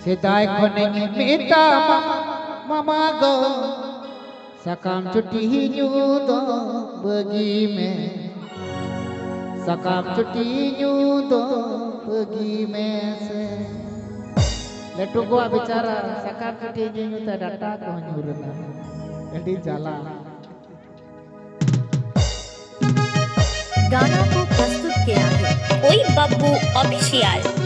सेदाय खने मेता मामा गो सकाम चुटी न्यू दो बगी में सकाम चुटी न्यू दो बगी में से लेटू को बेचारा सकाम चुटी न्यू ता डाटा को न्यूरना एडी जाला गाना को प्रस्तुत किया है ओई बब्बू ऑफिशियल।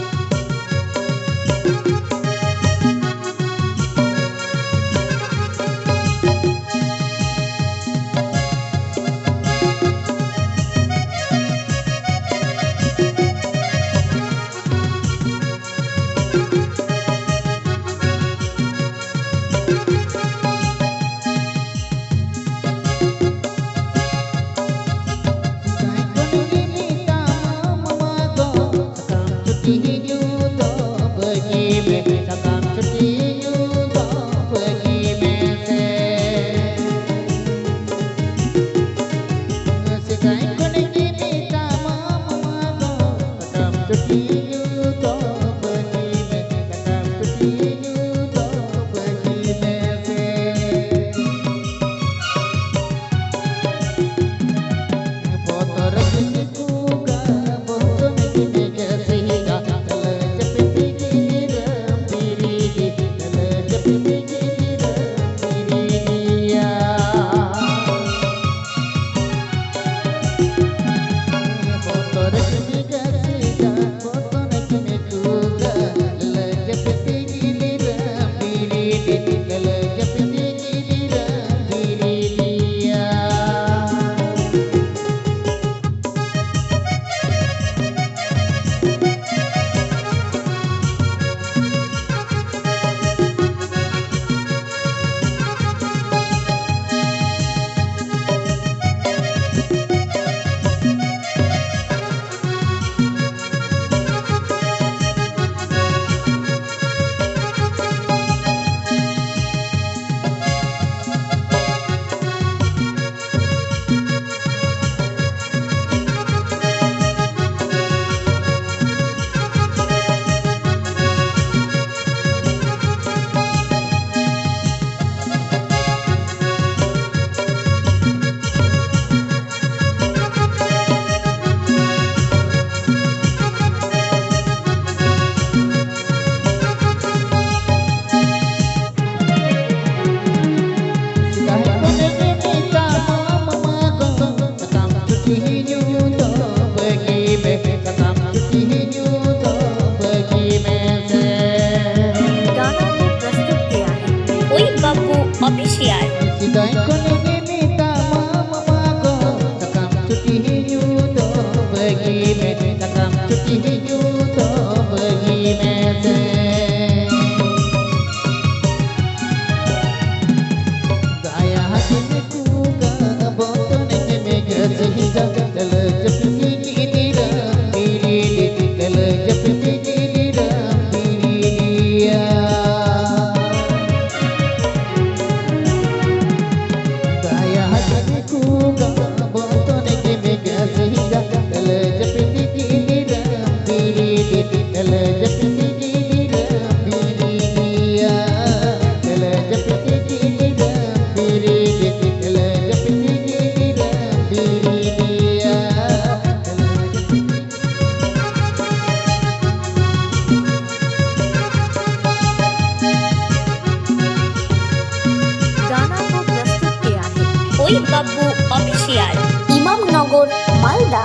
बब्बू ऑफिशियल, इमामनगर, मालदा।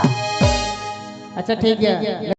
अच्छा ठीक है।